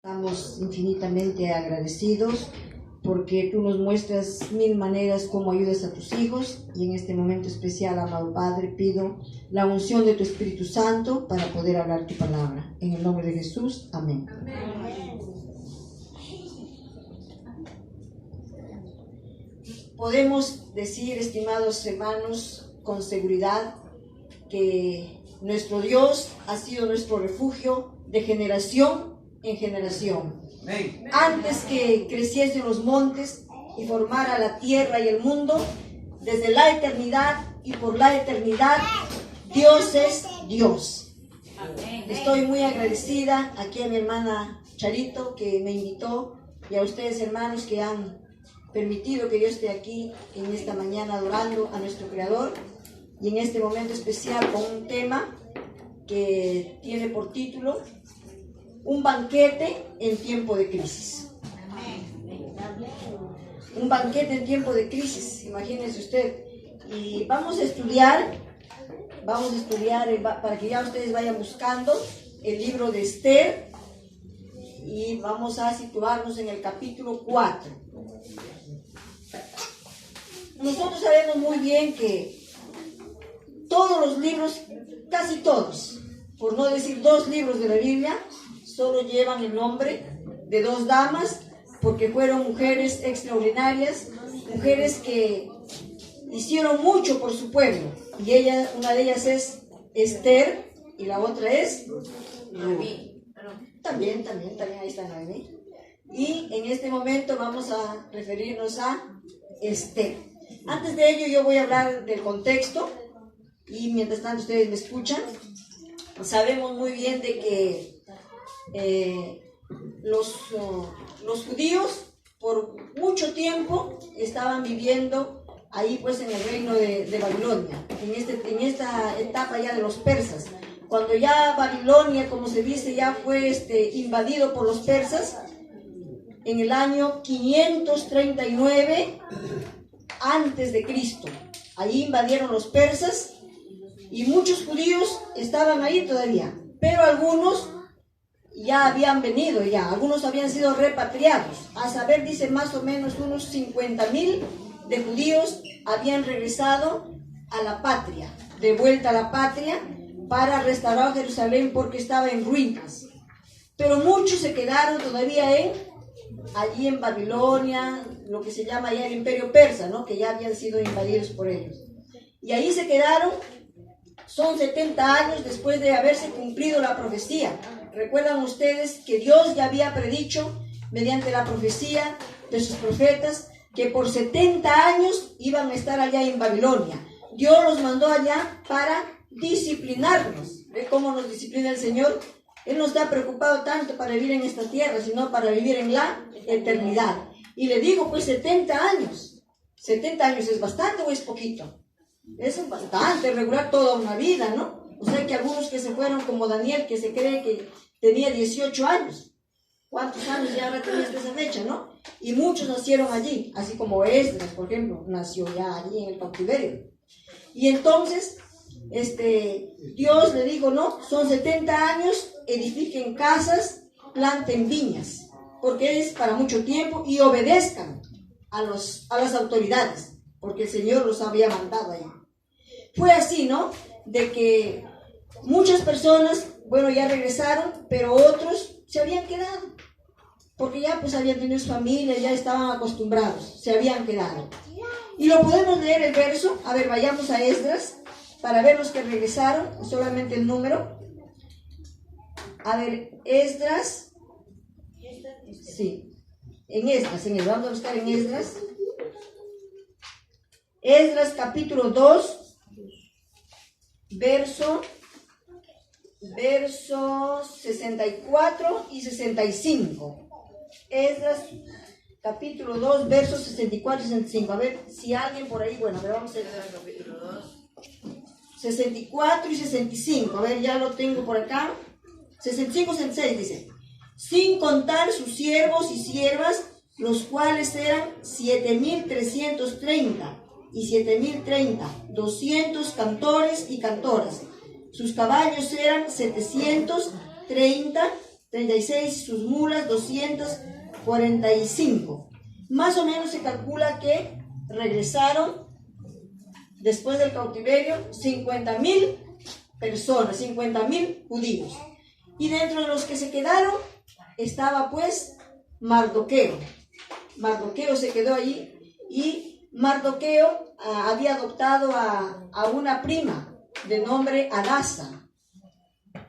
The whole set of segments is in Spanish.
Estamos infinitamente agradecidos porque tú nos muestras mil maneras como ayudas a tus hijos, y en este momento especial, amado Padre, pido la unción de tu Espíritu Santo para poder hablar tu palabra. En el nombre de Jesús, amén. Amén. Podemos decir, estimados hermanos, con seguridad que nuestro Dios ha sido nuestro refugio de generación en generación. Antes que creciesen los montes y formara la tierra y el mundo, desde la eternidad y por la eternidad, Dios es Dios. Estoy muy agradecida aquí a mi hermana Charito, que me invitó, y a ustedes, hermanos, que han permitido que yo esté aquí en esta mañana adorando a nuestro Creador, y en este momento especial con un tema que tiene por título Un banquete en tiempo de crisis. Un banquete en tiempo de crisis, imagínense usted. Y vamos a estudiar para que ya ustedes vayan buscando el libro de Esther, y vamos a situarnos en el capítulo 4. Nosotros sabemos muy bien que todos los libros, casi todos, por no decir 2 libros de la Biblia, solo llevan el nombre de 2 damas, porque fueron mujeres extraordinarias, mujeres que hicieron mucho por su pueblo. Y una de ellas es Esther, y la otra es Noemí. También ahí está Noemí. Y en este momento vamos a referirnos a Esther. Antes de ello, yo voy a hablar del contexto, y mientras tanto ustedes me escuchan. Sabemos muy bien de que los judíos por mucho tiempo estaban viviendo ahí, pues, en el reino de Babilonia, en esta etapa ya de los persas. Cuando ya Babilonia, como se dice, ya fue invadido por los persas, en el año 539 antes de Cristo. Ahí invadieron los persas, y muchos judíos estaban ahí todavía, pero algunos ya habían venido, algunos habían sido repatriados. A saber, dice, más o menos unos 50,000 de judíos habían regresado a la patria, de vuelta a la patria, para restaurar Jerusalén, porque estaba en ruinas. Pero muchos se quedaron todavía allí en Babilonia, lo que se llama ya el imperio persa, ¿no? Que ya habían sido invadidos por ellos. Y ahí se quedaron. Son 70 años después de haberse cumplido la profecía. Recuerdan ustedes que Dios ya había predicho mediante la profecía de sus profetas que por 70 años iban a estar allá en Babilonia. Dios los mandó allá para disciplinarnos. ¿Ve cómo nos disciplina el Señor? Él no está preocupado tanto para vivir en esta tierra, sino para vivir en la eternidad. Y le digo, pues 70 años. ¿70 años es bastante o es poquito? Es bastante, regular toda una vida, ¿no? O sea que algunos que se fueron, como Daniel, que se cree que tenía 18 años. ¿Cuántos años ya ahora tenía esa fecha, no? Y muchos nacieron allí, así como Esdras, por ejemplo, nació ya allí en el cautiverio. Y entonces, Dios le dijo, no, son 70 años, edifiquen casas, planten viñas, porque es para mucho tiempo, y obedezcan a las autoridades, porque el Señor los había mandado allá. Fue así, ¿no? De que muchas personas, bueno, ya regresaron, pero otros se habían quedado, porque ya pues habían tenido su familia, ya estaban acostumbrados, se habían quedado. Y lo podemos leer el verso. A ver, vayamos a Esdras, para ver los que regresaron, solamente el número. A ver, Esdras. Sí, en Esdras, vamos a buscar en Esdras. Esdras capítulo 2, verso 64 y 65. Esdras capítulo 2, versos 64 y 65. A ver si alguien por ahí, bueno, a ver, vamos a Esdras capítulo 2. 64 y 65, a ver, ya lo tengo por acá. 65, 66 dice: sin contar sus siervos y siervas, los cuales eran 7,330. Y 7,030, 200 cantores y cantoras. Sus caballos eran 730, 36, sus mulas 245. Más o menos se calcula que regresaron después del cautiverio 50.000 personas, 50.000 judíos. Y dentro de los que se quedaron estaba pues Mardoqueo. Mardoqueo se quedó allí y Mardoqueo había adoptado a una prima de nombre Adasa.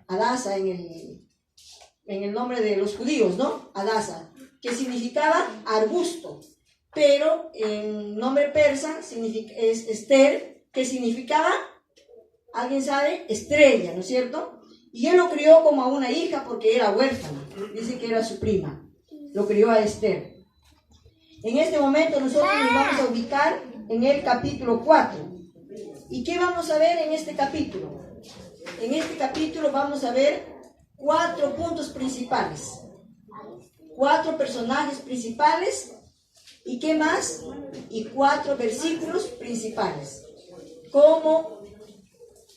Adasa en el nombre de los judíos, ¿no? Adasa, que significaba arbusto, pero en nombre persa es Esther, que significaba, ¿alguien sabe? Estrella, ¿no es cierto? Y él lo crió como a una hija porque era huérfana, dice que era su prima, lo crió a Esther. En este momento nosotros nos vamos a ubicar en el capítulo 4. ¿Y qué vamos a ver en este capítulo? En este capítulo vamos a ver 4 puntos principales, 4 personajes principales, ¿y qué más? Y 4 versículos principales. ¿Cómo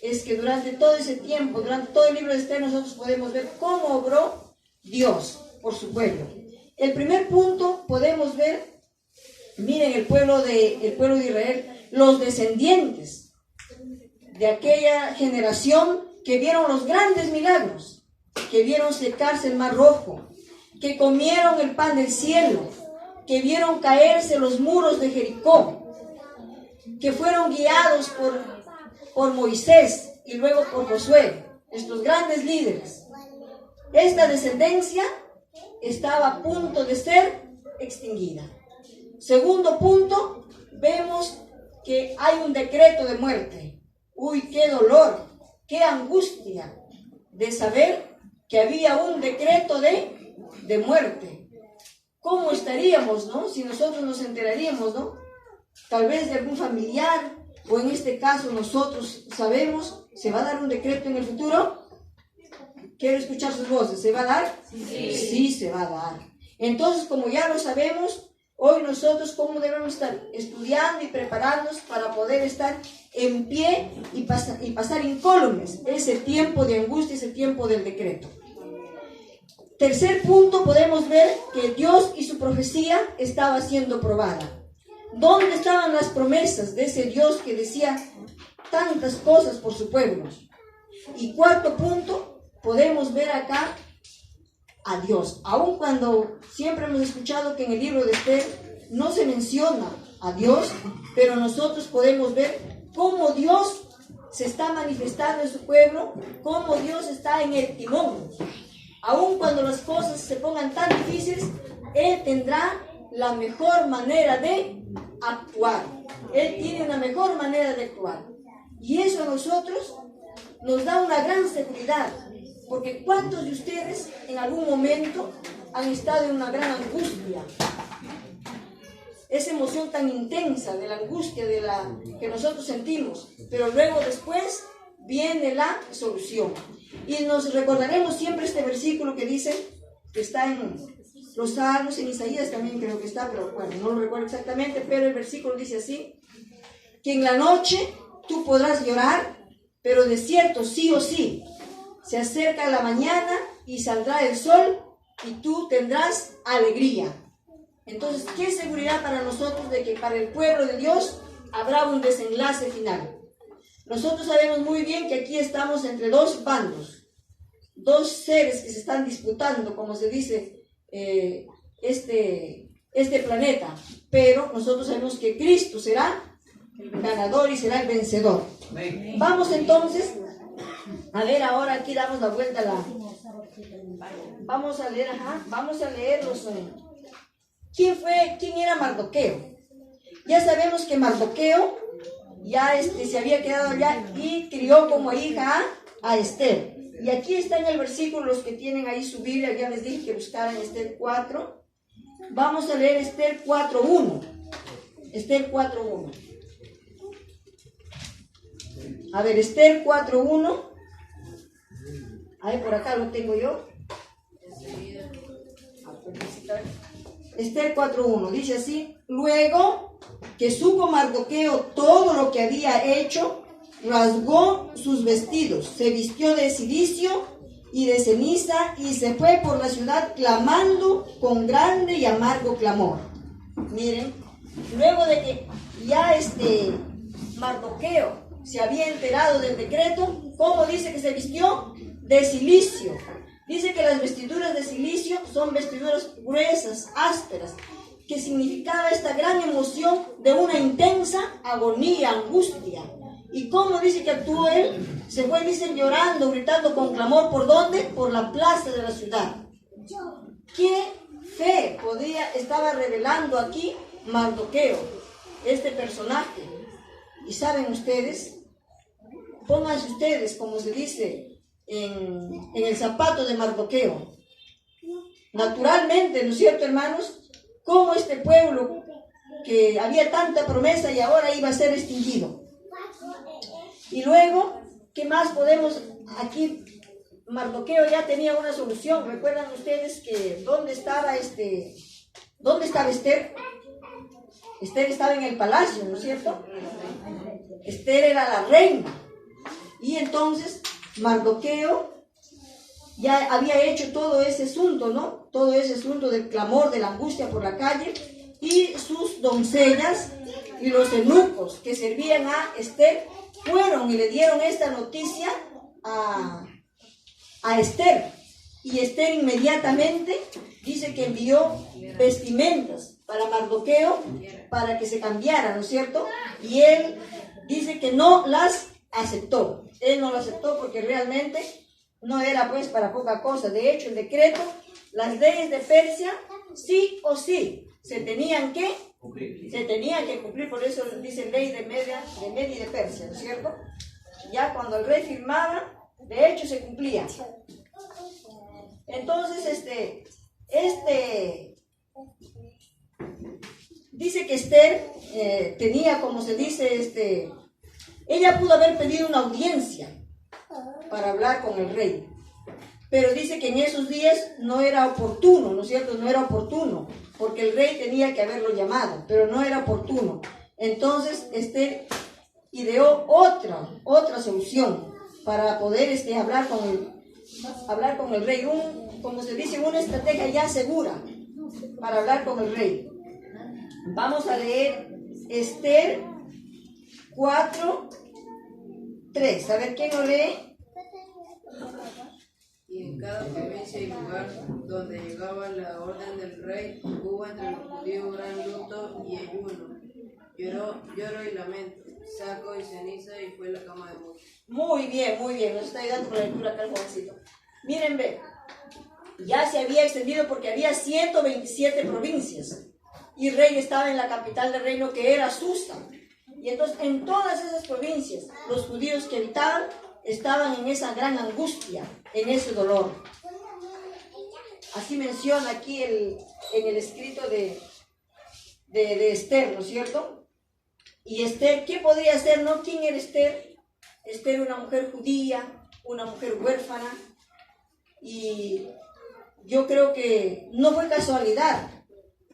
es que durante todo ese tiempo, durante todo el libro de Esther, nosotros podemos ver cómo obró Dios por su pueblo? El primer punto podemos ver, miren, el pueblo de Israel, los descendientes de aquella generación que vieron los grandes milagros, que vieron secarse el mar rojo, que comieron el pan del cielo, que vieron caerse los muros de Jericó, que fueron guiados por Moisés y luego por Josué, estos grandes líderes. Esta descendencia estaba a punto de ser extinguida. Segundo punto, vemos que hay un decreto de muerte. Uy, qué dolor, qué angustia de saber que había un decreto de muerte. ¿Cómo estaríamos, no? Si nosotros nos enteraríamos, ¿no? Tal vez de algún familiar, o en este caso nosotros sabemos, ¿se va a dar un decreto en el futuro? Quiero escuchar sus voces. ¿Se va a dar? Sí. Sí, se va a dar. Entonces, como ya lo sabemos, hoy nosotros cómo debemos estar estudiando y prepararnos para poder estar en pie y pasar incólumes ese tiempo de angustia, ese tiempo del decreto. Tercer punto, podemos ver que Dios y su profecía estaba siendo probada. ¿Dónde estaban las promesas de ese Dios que decía tantas cosas por su pueblo? Y cuarto punto, podemos ver acá a Dios. Aun cuando siempre hemos escuchado que en el libro de Esther no se menciona a Dios, pero nosotros podemos ver cómo Dios se está manifestando en su pueblo, cómo Dios está en el timón. Aun cuando las cosas se pongan tan difíciles, Él tendrá la mejor manera de actuar. Él tiene una mejor manera de actuar. Y eso a nosotros nos da una gran seguridad. Porque ¿cuántos de ustedes en algún momento han estado en una gran angustia? Esa emoción tan intensa de la angustia que nosotros sentimos. Pero luego después viene la solución. Y nos recordaremos siempre este versículo que dice, que está en los Salmos, en Isaías también creo que está, pero bueno, no lo recuerdo exactamente, pero el versículo dice así, que en la noche tú podrás llorar, pero de cierto, sí o sí, se acerca la mañana y saldrá el sol y tú tendrás alegría. Entonces, ¿qué seguridad para nosotros de que para el pueblo de Dios habrá un desenlace final? Nosotros sabemos muy bien que aquí estamos entre dos bandos, dos seres que se están disputando, como se dice, este planeta, pero nosotros sabemos que Cristo será el ganador y será el vencedor. Vamos entonces a ver, ahora aquí damos la vuelta vamos a leer los ¿quién era Mardoqueo? Ya sabemos que Mardoqueo ya se había quedado allá y crió como hija a Esther. Y aquí está en el versículo, los que tienen ahí su Biblia, ya les dije que buscaran Esther 4. Vamos a leer Esther 4.1. Esther 4.1. A ver, Esther 4.1. A ver, por acá lo tengo yo. Esther 4.1. Dice así, luego que supo Mardoqueo todo lo que había hecho, rasgó sus vestidos, se vistió de cilicio y de ceniza, y se fue por la ciudad clamando con grande y amargo clamor. Miren, luego de que ya Mardoqueo se había enterado del decreto, ¿cómo dice que se vistió? De cilicio. Dice que las vestiduras de cilicio son vestiduras gruesas, ásperas, que significaba esta gran emoción de una intensa agonía, angustia. ¿Y cómo dice que actuó él? Se fue, dicen, llorando, gritando con clamor. ¿Por dónde? Por la plaza de la ciudad. ¿Qué fe estaba revelando aquí Mardoqueo, este personaje? Y saben ustedes, pónganse ustedes, como se dice, en el zapato de Mardoqueo. Naturalmente, ¿no es cierto, hermanos? Cómo este pueblo que había tanta promesa y ahora iba a ser extinguido. Y luego, ¿qué más podemos aquí? Mardoqueo ya tenía una solución. ¿Recuerdan ustedes que dónde estaba Esther? Esther estaba en el palacio, ¿no es cierto? Esther era la reina. Y entonces Mardoqueo ya había hecho todo ese asunto, ¿no? Todo ese asunto del clamor, de la angustia por la calle. Y sus doncellas y los eunucos que servían a Esther fueron y le dieron esta noticia a Esther. Y Esther inmediatamente dice que envió vestimentas para Mardoqueo para que se cambiara, ¿no es cierto? Y él dice que no las aceptó. Él no las aceptó porque realmente no era pues para poca cosa. De hecho, el decreto, las leyes de Persia, sí o sí, se tenían que cumplir. Por eso dice ley de Media y de Persia, ¿no es cierto? Ya cuando el rey firmaba, de hecho se cumplía. Entonces, dice que Esther tenía, como se dice, ella pudo haber pedido una audiencia para hablar con el rey, pero dice que en esos días no era oportuno, ¿no es cierto? No era oportuno, porque el rey tenía que haberlo llamado, pero no era oportuno. Entonces, Esther ideó otra solución para poder hablar con el rey, como se dice, una estrategia ya segura para hablar con el rey. Vamos a leer Esther 4:3. A ver, ¿quién lo lee? Y en cada provincia y lugar donde llegaba la orden del rey, hubo entre los judíos gran luto y ayuno, lloro y lamento, saco y ceniza, y fue la cama de muchos. Muy bien, nos está ayudando con la lectura acá el jovencito. Miren, ve, ya se había extendido porque había 127 provincias y el rey estaba en la capital del reino, que era Susa. Y entonces en todas esas provincias los judíos que habitaban estaban en esa gran angustia, en ese dolor. Así menciona aquí en el escrito de Esther, ¿no es cierto? Y Esther, ¿qué podría ser, no? ¿Quién era Esther? Esther era una mujer judía, una mujer huérfana, y yo creo que no fue casualidad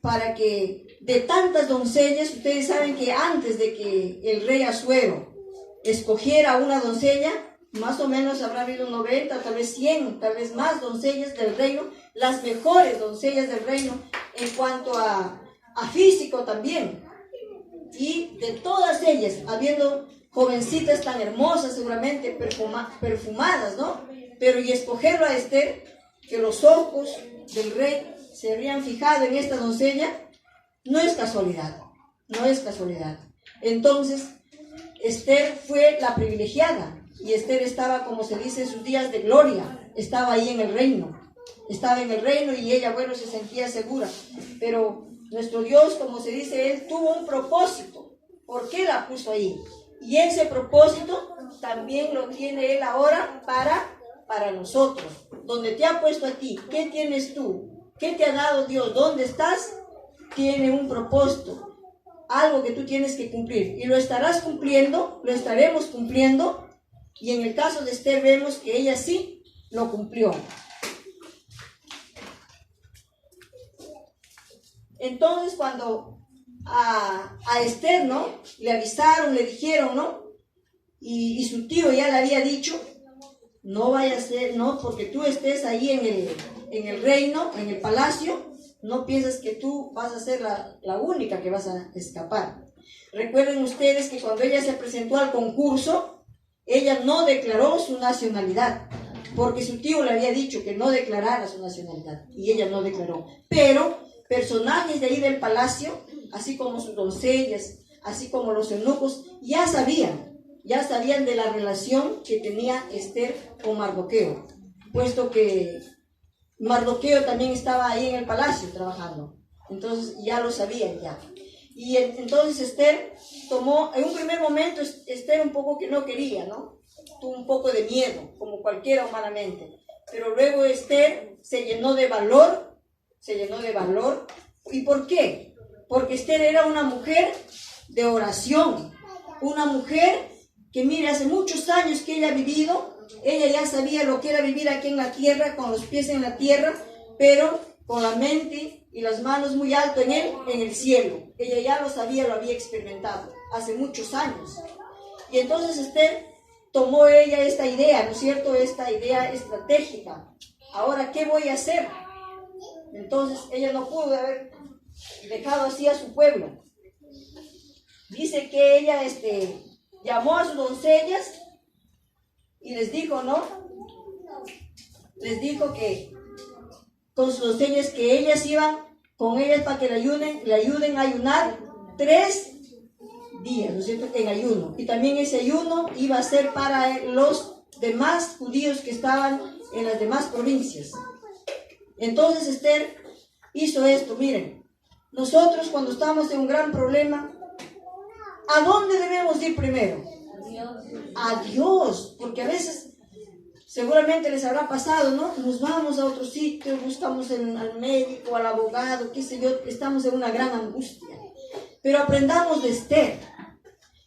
para que de tantas doncellas, ustedes saben que antes de que el rey Asuero escogiera una doncella, más o menos habrá habido 90, tal vez 100, tal vez más doncellas del reino, las mejores doncellas del reino en cuanto a físico también. Y de todas ellas, habiendo jovencitas tan hermosas, seguramente perfumadas, ¿no? Pero y escogerlo a Esther, que los ojos del rey se habrían fijado en esta doncella, no es casualidad. Entonces, Esther fue la privilegiada, y Esther estaba, como se dice, en sus días de gloria, estaba ahí en el reino, y ella, bueno, se sentía segura. Pero nuestro Dios, como se dice, Él tuvo un propósito. ¿Por qué la puso ahí? Y ese propósito también lo tiene Él ahora para nosotros. Donde te ha puesto a ti, ¿qué tienes tú? ¿Qué te ha dado Dios? ¿Dónde estás? Tiene un propósito, algo que tú tienes que cumplir, y lo estaremos cumpliendo, y en el caso de Esther vemos que ella sí lo cumplió. Entonces, cuando a Esther, ¿no?, le avisaron, le dijeron, ¿no?, y su tío ya le había dicho, no vaya a ser, no, porque tú estés ahí en el reino, en el palacio, no piensas que tú vas a ser la única que vas a escapar. Recuerden ustedes que cuando ella se presentó al concurso, ella no declaró su nacionalidad, porque su tío le había dicho que no declarara su nacionalidad, y ella no declaró. Pero personajes de ahí del palacio, así como sus doncellas, así como los eunucos, ya sabían de la relación que tenía Esther con Mardoqueo, puesto que Mardoqueo también estaba ahí en el palacio trabajando. Entonces ya lo sabían ya. Y entonces Esther tomó, en un primer momento Esther un poco que no quería, ¿no? Tuvo un poco de miedo, como cualquiera humanamente. Pero luego Esther se llenó de valor. ¿Y por qué? Porque Esther era una mujer de oración, una mujer que, mire, hace muchos años que ella ha vivido, ella ya sabía lo que era vivir aquí en la tierra, con los pies en la tierra, pero con la mente y las manos muy alto en el cielo. Ella ya lo sabía, lo había experimentado hace muchos años. Y entonces Esther tomó ella esta idea, ¿no es cierto? Esta idea estratégica. Ahora, ¿qué voy a hacer? Entonces ella no pudo haber dejado así a su pueblo. Dice que ella llamó a sus doncellas y les dijo, ¿no? Les dijo que con sus doncellas que ellas iban con ellas para que le ayuden a ayunar 3 días, ¿no es cierto? En ayuno. Y también ese ayuno iba a ser para los demás judíos que estaban en las demás provincias. Entonces Esther hizo esto. Miren, nosotros cuando estamos en un gran problema, ¿a dónde debemos ir primero? A Dios, porque a veces seguramente les habrá pasado, ¿no? Nos vamos a otro sitio, buscamos al médico, al abogado, qué sé yo, estamos en una gran angustia. Pero aprendamos de Esther.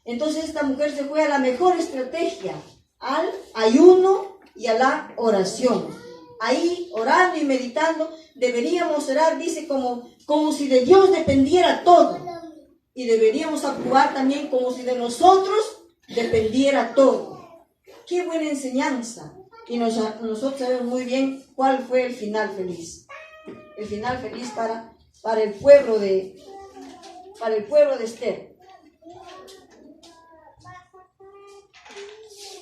Entonces esta mujer se fue a la mejor estrategia, al ayuno y a la oración. Ahí, orando y meditando, deberíamos orar, dice, como si de Dios dependiera todo. Y deberíamos actuar también como si de nosotros dependiera todo. ¡Qué buena enseñanza! Y nosotros sabemos muy bien cuál fue el final feliz. El final feliz para el pueblo de Esther.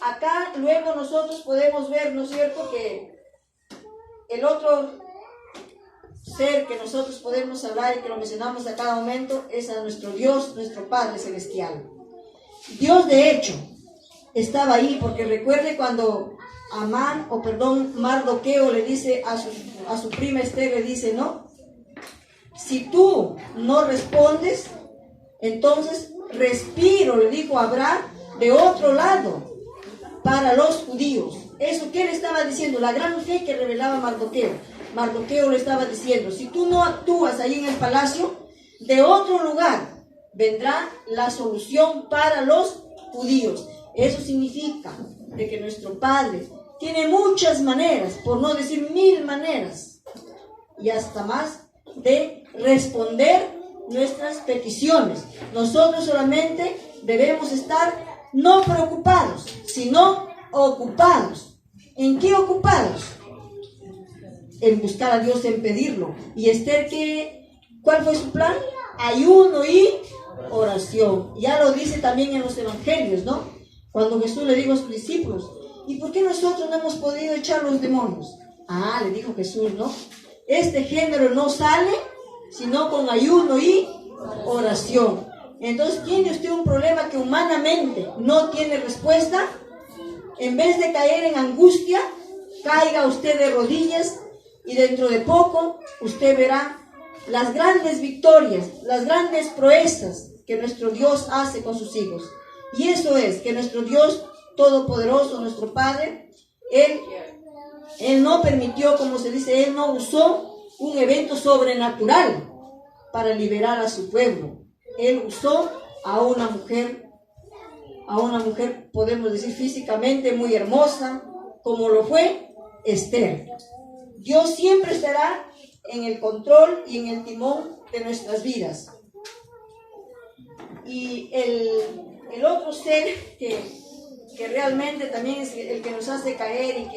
Acá luego nosotros podemos ver, ¿no es cierto?, que el otro ser que nosotros podemos hablar y que lo mencionamos a cada momento es a nuestro Dios, nuestro Padre Celestial. Dios, de hecho, estaba ahí, porque recuerde cuando Mardoqueo le dice a su prima Esther, le dice, ¿no? Si tú no respondes, entonces respiro, le dijo Abraham, de otro lado, para los judíos. Eso que le estaba diciendo, la gran fe que revelaba Mardoqueo. Mardoqueo le estaba diciendo, si tú no actúas ahí en el palacio, de otro lugar vendrá la solución para los judíos. Eso significa de que nuestro Padre tiene muchas maneras, por no decir 1000 maneras, y hasta más, de responder nuestras peticiones. Nosotros solamente debemos estar no preocupados, sino ocupados. ¿En qué ocupados? En buscar a Dios, en pedirlo. Y Esther, ¿cuál fue su plan? Ayuno y oración. Ya lo dice también en los evangelios, ¿no? Cuando Jesús le dijo a sus discípulos, ¿y por qué nosotros no hemos podido echar los demonios? Le dijo Jesús, ¿no? Este género no sale sino con ayuno y oración. Entonces, ¿tiene usted un problema que humanamente no tiene respuesta? En vez de caer en angustia, caiga usted de rodillas y dentro de poco usted verá las grandes victorias, las grandes proezas que nuestro Dios hace con sus hijos. Y eso es que nuestro Dios Todopoderoso, nuestro Padre, Él no permitió, como se dice, Él no usó un evento sobrenatural para liberar a su pueblo. Él usó a una mujer, podemos decir físicamente muy hermosa, como lo fue Esther. Dios siempre estará en el control y en el timón de nuestras vidas. Y el otro ser que que realmente también es el que nos hace caer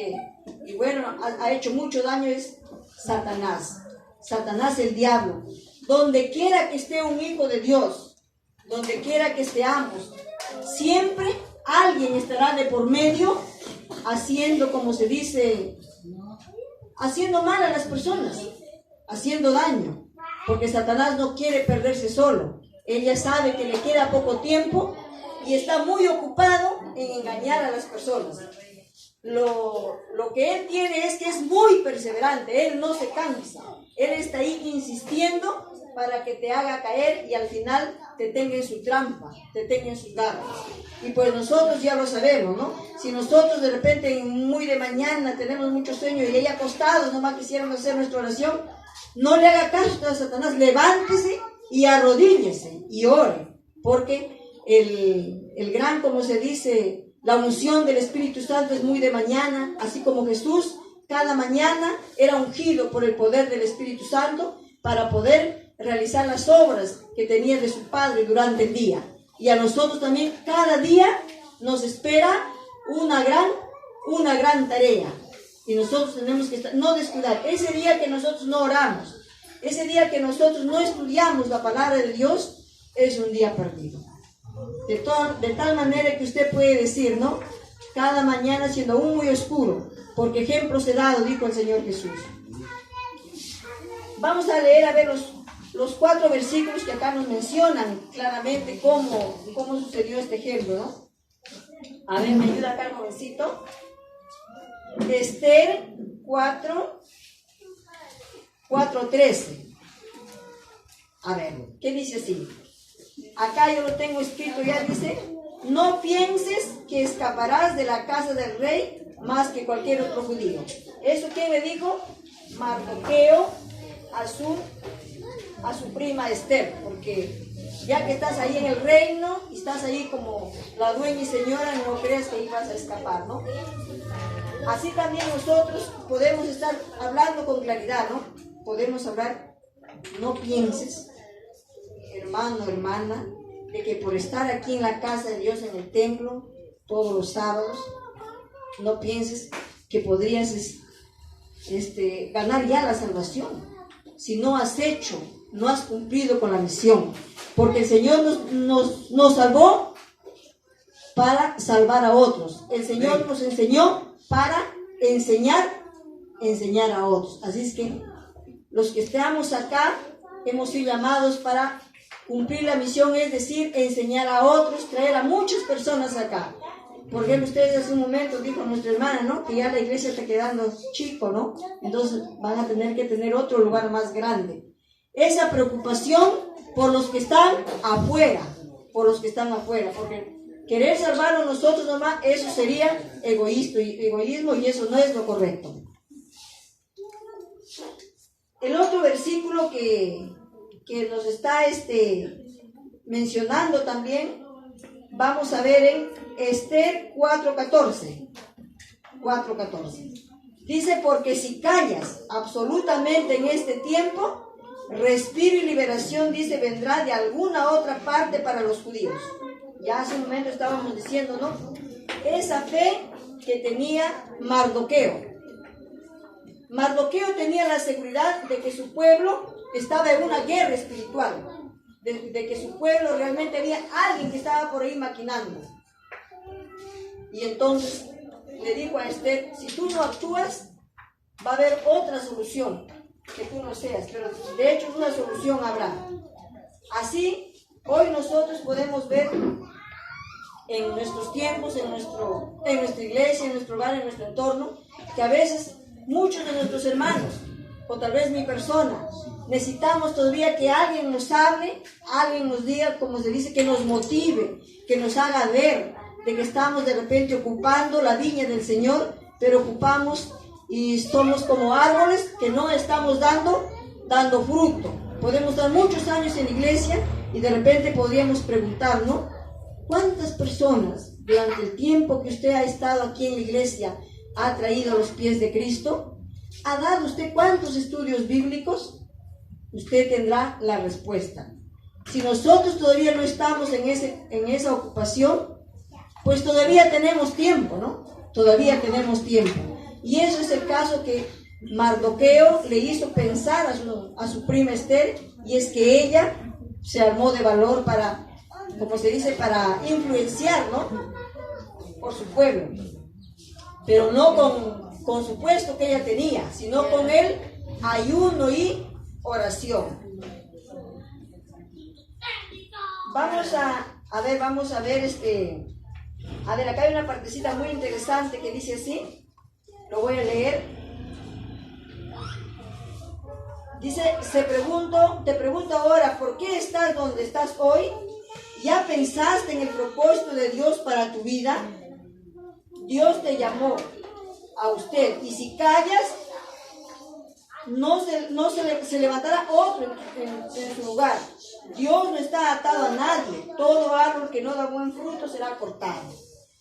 y bueno, ha hecho mucho daño, es Satanás. Satanás, el diablo. Donde quiera que esté un hijo de Dios, donde quiera que estemos, siempre alguien estará de por medio haciendo, como se dice, haciendo mal a las personas, haciendo daño, porque Satanás no quiere perderse solo. Él ya sabe que le queda poco tiempo y está muy ocupado en engañar a las personas. Lo que él tiene es que es muy perseverante, él no se cansa, él está ahí insistiendo para que te haga caer y al final te tenga en su trampa, te tenga en sus garras. Y pues nosotros ya lo sabemos, ¿no? Si nosotros de repente muy de mañana tenemos mucho sueño y ahí acostados nomás quisiéramos hacer nuestra oración, no le haga caso a Satanás, levántese y arrodíllese y ore, porque el gran, como se dice, la unción del Espíritu Santo es muy de mañana, así como Jesús cada mañana era ungido por el poder del Espíritu Santo para poder realizar las obras que tenía de su Padre durante el día. Y a nosotros también cada día nos espera una gran tarea. Y nosotros tenemos que no descuidar. Ese día que nosotros no oramos, ese día que nosotros no estudiamos la palabra de Dios, es un día perdido. De tal manera que usted puede decir, ¿no? Cada mañana siendo aún muy oscuro, porque ejemplos he dado, dijo el Señor Jesús. Vamos a leer a ver los 4 versículos que acá nos mencionan claramente cómo sucedió este ejemplo, ¿no? A ver, me ayuda acá el jovencito. Esther 4:13. A ver, ¿qué dice así? Acá yo lo tengo escrito, ya dice: no pienses que escaparás de la casa del rey más que cualquier otro judío. ¿Eso quién le dijo? Mardoqueo a su prima Esther, porque ya que estás ahí en el reino y estás ahí como la dueña y señora, no creas que ibas a escapar, ¿no? Así también nosotros podemos estar hablando con claridad, ¿no? Podemos hablar, no pienses, hermano, hermana, de que por estar aquí en la casa de Dios, en el templo, todos los sábados, no pienses que podrías ganar ya la salvación. Si no has hecho, no has cumplido con la misión. Porque el Señor nos salvó para salvar a otros. El Señor nos enseñó para enseñar a otros. Así es que los que estamos acá hemos sido llamados para cumplir la misión, es decir, enseñar a otros, traer a muchas personas acá. Por ejemplo, ustedes hace un momento dijo nuestra hermana, ¿no? Que ya la iglesia está quedando chico, ¿no? Entonces van a tener que tener otro lugar más grande. Esa preocupación por los que están afuera, porque querer salvarnos nosotros nomás, eso sería egoísmo y eso no es lo correcto. El otro versículo que nos está mencionando también, vamos a ver en Esther 4:14. Dice: porque si callas absolutamente en este tiempo, respiro y liberación, dice, vendrá de alguna otra parte para los judíos. Ya hace un momento estábamos diciendo, ¿no? Esa fe que tenía Mardoqueo. Mardoqueo tenía la seguridad de que su pueblo estaba en una guerra espiritual, de que su pueblo realmente había alguien que estaba por ahí maquinando. Y entonces le dijo a Esther: si tú no actúas, va a haber otra solución, que tú no seas, pero de hecho una solución habrá. Así, hoy nosotros podemos ver en nuestros tiempos, en nuestra iglesia, en nuestro hogar, en nuestro entorno, que a veces muchos de nuestros hermanos, o tal vez mi persona, necesitamos todavía que alguien nos hable, alguien nos diga, como se dice, que nos motive, que nos haga ver de que estamos de repente ocupando la viña del Señor, pero ocupamos y somos como árboles que no estamos dando fruto. Podemos dar muchos años en la iglesia y de repente podríamos preguntar, ¿no? ¿Cuántas personas durante el tiempo que usted ha estado aquí en la iglesia ha traído a los pies de Cristo? ¿Ha dado usted cuántos estudios bíblicos? Usted tendrá la respuesta. Si nosotros todavía no estamos en esa ocupación, pues todavía tenemos tiempo, ¿no? Todavía tenemos tiempo. Y eso es el caso que Mardoqueo le hizo pensar a su prima Esther, y es que ella se armó de valor para, como se dice, para influenciar, ¿no? Por su pueblo. Pero no con su puesto que ella tenía, sino con el ayuno y oración. Vamos a ver, a ver, acá hay una partecita muy interesante que dice así, lo voy a leer. Dice, te pregunto ahora, ¿por qué estás donde estás hoy? ¿Ya pensaste en el propósito de Dios para tu vida? Dios te llamó a usted, y si callas, se levantará otro en su lugar. Dios no está atado a nadie. Todo árbol que no da buen fruto será cortado.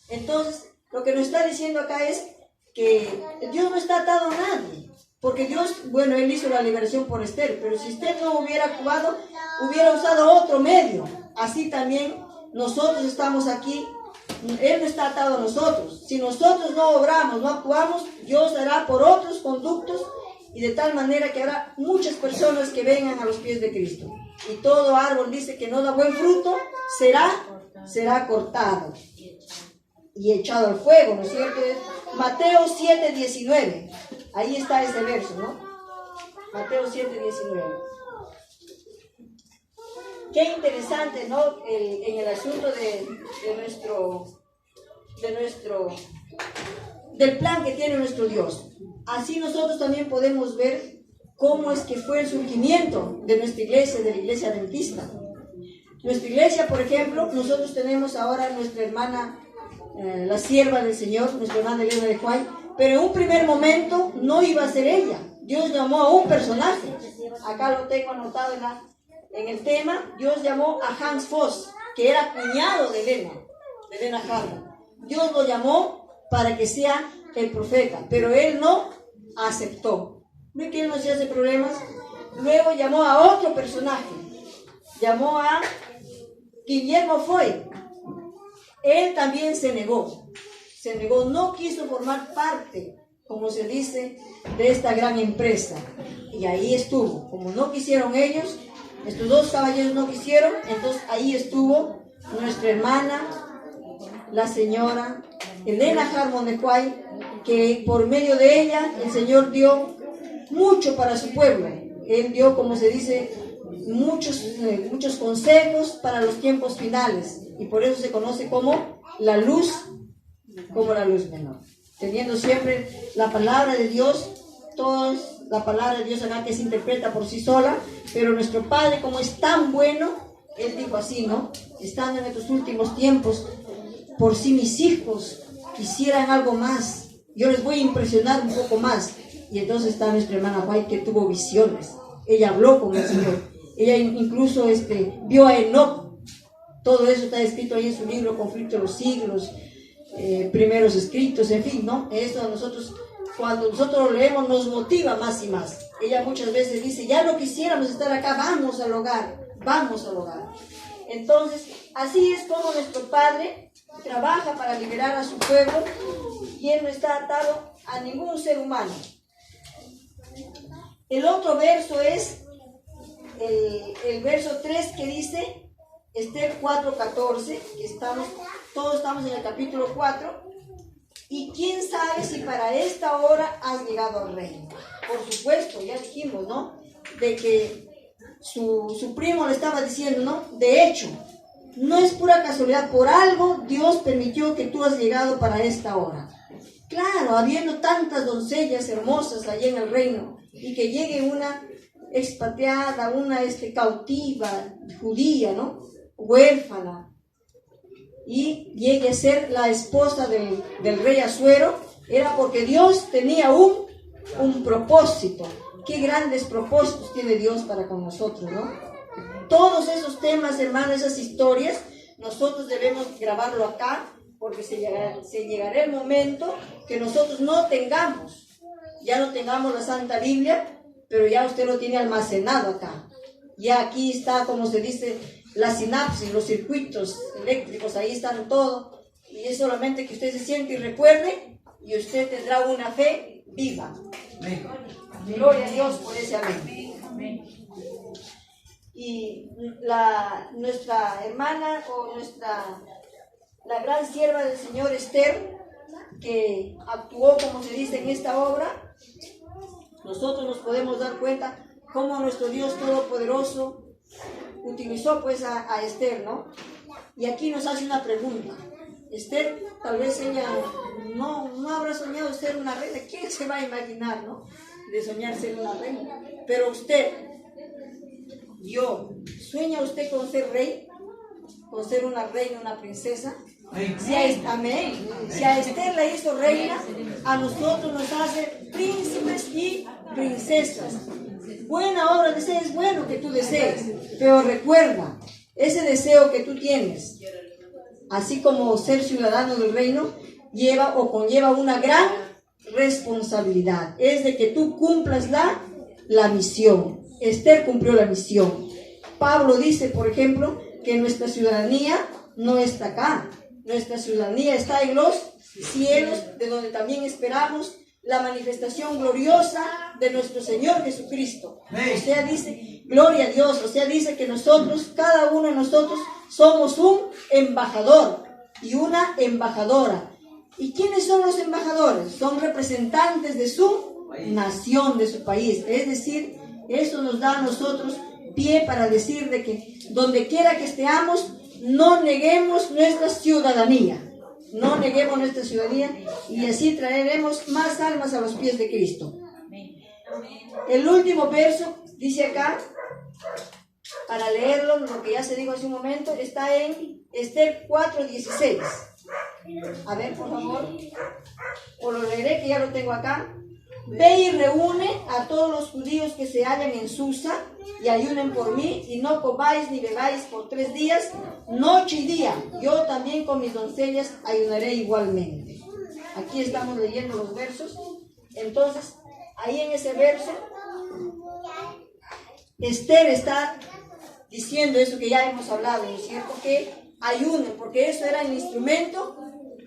Entonces, lo que nos está diciendo acá es que Dios no está atado a nadie. Porque Dios, bueno, Él hizo la liberación por Esther, pero si Esther no hubiera actuado, hubiera usado otro medio. Así también nosotros estamos aquí. Él no está atado a nosotros. Si nosotros no obramos, no actuamos, Dios hará por otros conductos, y de tal manera que habrá muchas personas que vengan a los pies de Cristo. Y todo árbol, dice, que no da buen fruto, será cortado y echado al fuego, ¿no es cierto? Mateo 7:19. Ahí está ese verso, ¿no? Mateo 7:19. Qué interesante, ¿no? En el asunto del plan que tiene nuestro Dios. Así nosotros también podemos ver cómo es que fue el surgimiento de nuestra iglesia, de la iglesia adventista. Nuestra iglesia, por ejemplo, nosotros tenemos ahora nuestra hermana, la sierva del Señor, nuestra hermana Elena de Juárez, pero en un primer momento no iba a ser ella. Dios llamó a un personaje. Acá lo tengo anotado en el tema. Dios llamó a Hans Voss, que era cuñado de Elena Harmon. Dios lo llamó para que sea el profeta, pero él no aceptó. ¿Ve que él no se hace problemas? Luego llamó a otro personaje. Llamó a Guillermo Foy. Él también se negó, no quiso formar parte, como se dice, de esta gran empresa. Y ahí estuvo. Como no quisieron ellos, estos dos caballeros no quisieron, entonces ahí estuvo nuestra hermana, la señora Elena Harmon de Quay, que por medio de ella el Señor dio mucho para su pueblo. Él dio, como se dice, muchos consejos para los tiempos finales, y por eso se conoce como la luz menor, teniendo siempre la palabra de Dios. Toda la palabra de Dios acá que se interpreta por sí sola, pero nuestro Padre, como es tan bueno, Él dijo así, ¿no? Estando en estos últimos tiempos, por si mis hijos quisieran algo más, yo les voy a impresionar un poco más. Y entonces está nuestra hermana White, que tuvo visiones. Ella habló con el Señor. Ella incluso vio a Enoch. Todo eso está escrito ahí en su libro Conflicto de los Siglos, primeros escritos, en fin, ¿no? Eso a nosotros, cuando nosotros lo leemos, nos motiva más y más. Ella muchas veces dice, ya no quisiéramos estar acá, vamos al hogar. Entonces, así es como nuestro Padre trabaja para liberar a su pueblo, y Él no está atado a ningún ser humano. El otro verso es el verso 3, que dice, Esther 4:14, que todos estamos en el capítulo 4, y quién sabe si para esta hora has llegado al reino. Por supuesto, ya dijimos, ¿no? De que su primo le estaba diciendo, ¿no? De hecho, no es pura casualidad, por algo Dios permitió que tú has llegado para esta hora. Claro, habiendo tantas doncellas hermosas allí en el reino, y que llegue una expatriada, una cautiva judía, ¿no? Huérfana, y llegue a ser la esposa del rey Asuero, era porque Dios tenía un propósito. Qué grandes propósitos tiene Dios para con nosotros, ¿no? Todos esos temas, hermanos, esas historias, nosotros debemos grabarlo acá, porque se llegará el momento que nosotros ya no tengamos la Santa Biblia, pero ya usted lo tiene almacenado acá. Ya aquí está, como se dice, la sinapsis, los circuitos eléctricos, ahí están todo. Y es solamente que usted se siente y recuerde, y usted tendrá una fe viva. Amén. Gloria a Dios por ese amén. Amén. Y nuestra hermana o la gran sierva del Señor Esther, que actuó, como se dice en esta obra, nosotros nos podemos dar cuenta cómo nuestro Dios Todopoderoso utilizó pues a Esther, ¿no? Y aquí nos hace una pregunta. Esther, tal vez ella no habrá soñado ser una reina. ¿Quién se va a imaginar, no? De soñar ser una reina. Pero usted, ¿sueña usted con ser rey? ¿Con ser una reina, una princesa? Amén. Si a Esther la hizo reina, a nosotros nos hace príncipes y princesas. Buena obra desees, es bueno que tú desees, pero recuerda, ese deseo que tú tienes, así como ser ciudadano del reino, conlleva una gran responsabilidad. Es de que tú cumplas la misión. Esther cumplió la misión. Pablo dice, por ejemplo, que nuestra ciudadanía no está acá. Nuestra ciudadanía está en los cielos, de donde también esperamos la manifestación gloriosa de nuestro Señor Jesucristo. O sea, dice, gloria a Dios, o sea, dice que nosotros, cada uno de nosotros, somos un embajador y una embajadora. ¿Y quiénes son los embajadores? Son representantes de su nación, de su país. Es decir, eso nos da a nosotros pie para decir de que donde quiera que estemos, no neguemos nuestra ciudadanía. No neguemos nuestra ciudadanía y así traeremos más almas a los pies de Cristo. El último verso dice acá, para leerlo, lo que ya se dijo hace un momento, está en Esther 4:16. A ver, por favor, o lo leeré, que ya lo tengo acá. Ve y reúne a todos los judíos que se hallan en Susa y ayunen por mí, y no comáis ni bebáis por 3 días, noche y día. Yo también con mis doncellas ayunaré igualmente. Aquí estamos leyendo los versos. Entonces, ahí en ese verso, Esther está diciendo eso que ya hemos hablado, ¿no es cierto? Que ayunen, porque eso era el instrumento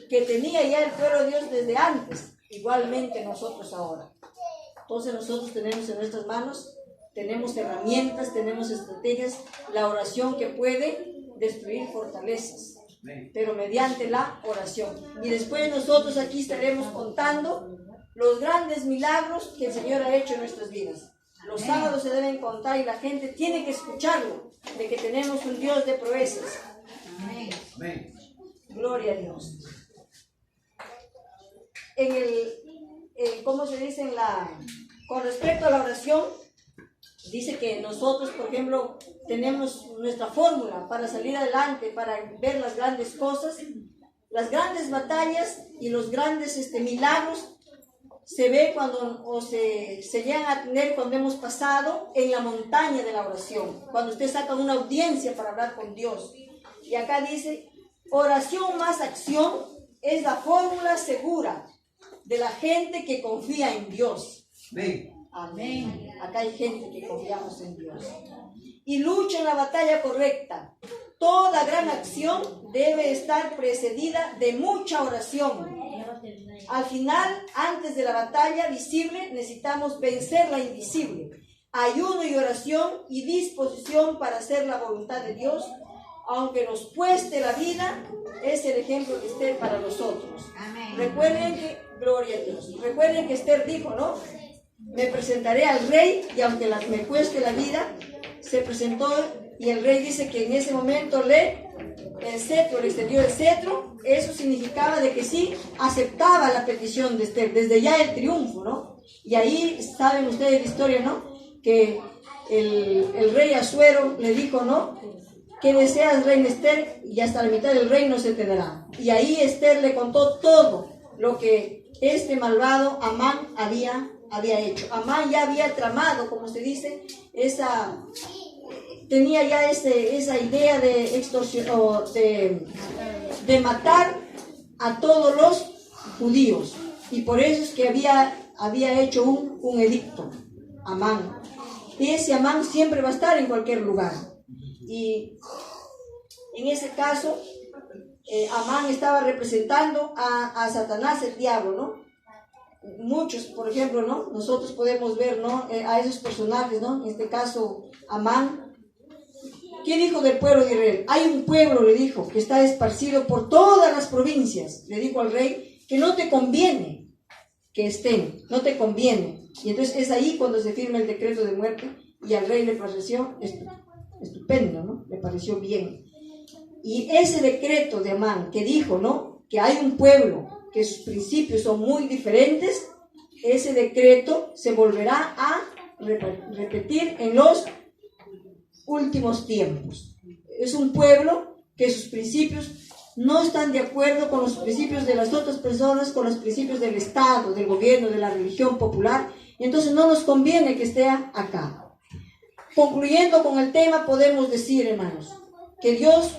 que tenía ya el pueblo de Dios desde antes. Igualmente nosotros ahora. Entonces nosotros tenemos en nuestras manos, tenemos herramientas, tenemos estrategias, la oración que puede destruir fortalezas, pero mediante la oración. Y después nosotros aquí estaremos contando los grandes milagros que el Señor ha hecho en nuestras vidas. Los sábados se deben contar y la gente tiene que escucharlo, de que tenemos un Dios de proezas. Amén. Gloria a Dios. ¿Cómo se dice? Con respecto a la oración, dice que nosotros, por ejemplo, tenemos nuestra fórmula para salir adelante, para ver las grandes cosas, las grandes batallas y los grandes milagros se ve se llegan a tener cuando hemos pasado en la montaña de la oración, cuando usted saca una audiencia para hablar con Dios. Y acá dice, oración más acción es la fórmula segura de la gente que confía en Dios. Amén. Amén. Acá hay gente que confiamos en Dios. Y lucha en la batalla correcta. Toda gran acción debe estar precedida de mucha oración. Al final, antes de la batalla visible, necesitamos vencer la invisible. Ayuno y oración y disposición para hacer la voluntad de Dios, aunque nos cueste la vida, es el ejemplo que esté para nosotros. Amén. Recuerden que, gloria a Dios, recuerden que Esther dijo, ¿no? Me presentaré al rey y aunque me cueste la vida, se presentó y el rey dice que en ese momento le extendió el cetro. Eso significaba de que sí aceptaba la petición de Esther, desde ya el triunfo, ¿no? Y ahí saben ustedes la historia, ¿no? Que el rey Asuero le dijo, ¿no? ¿Qué deseas, reina Esther? Y hasta la mitad del reino se te dará. Y ahí Esther le contó todo lo que este malvado Amán había hecho. Amán ya había tramado, como se dice, tenía ya esa idea de extorsión, de matar a todos los judíos. Y por eso es que había hecho un edicto, Amán. Y ese Amán siempre va a estar en cualquier lugar. Y en ese caso, Amán estaba representando a Satanás, el diablo, ¿no? Muchos, por ejemplo, ¿no? Nosotros podemos ver, ¿no? A esos personajes, ¿no? En este caso, Amán. ¿Qué dijo del pueblo de Israel? Hay un pueblo, le dijo, que está esparcido por todas las provincias. Le dijo al rey que no te conviene que estén, no te conviene. Y entonces es ahí cuando se firma el decreto de muerte, y al rey le pareció estupendo, ¿no? Le pareció bien. Y ese decreto de Amán que dijo, ¿no? Que hay un pueblo que sus principios son muy diferentes, ese decreto se volverá a repetir en los últimos tiempos. Es un pueblo que sus principios no están de acuerdo con los principios de las otras personas, con los principios del Estado, del gobierno, de la religión popular, y entonces no nos conviene que esté acá. Concluyendo con el tema, podemos decir, hermanos, que Dios,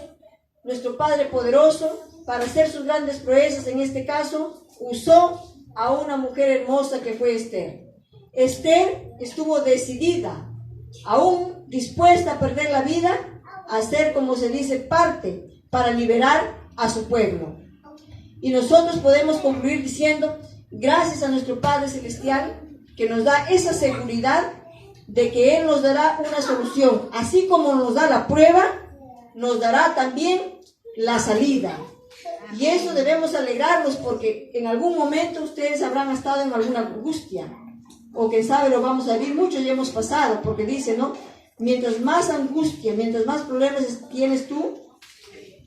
nuestro Padre poderoso, para hacer sus grandes proezas, en este caso, usó a una mujer hermosa que fue Esther. Esther estuvo decidida, aún dispuesta a perder la vida, a ser, como se dice, parte para liberar a su pueblo. Y nosotros podemos concluir diciendo, gracias a nuestro Padre Celestial, que nos da esa seguridad de que Él nos dará una solución. Así como nos da la prueba, nos dará también la salida. Y eso debemos alegrarnos, porque en algún momento ustedes habrán estado en alguna angustia, o quién sabe lo vamos a vivir, muchos ya hemos pasado, porque dice, ¿no? Mientras más angustia, mientras más problemas tienes tú,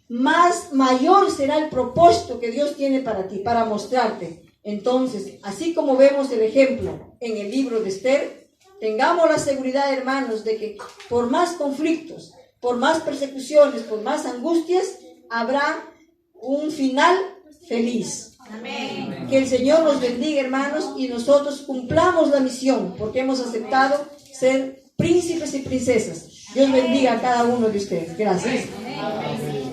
más mayor será el propósito que Dios tiene para ti, para mostrarte. Entonces, así como vemos el ejemplo en el libro de Esther, tengamos la seguridad, hermanos, de que por más conflictos, por más persecuciones, por más angustias, habrá un final feliz. Amén. Que el Señor nos bendiga, hermanos, y nosotros cumplamos la misión, porque hemos aceptado ser príncipes y princesas. Dios bendiga a cada uno de ustedes. Gracias. Amén.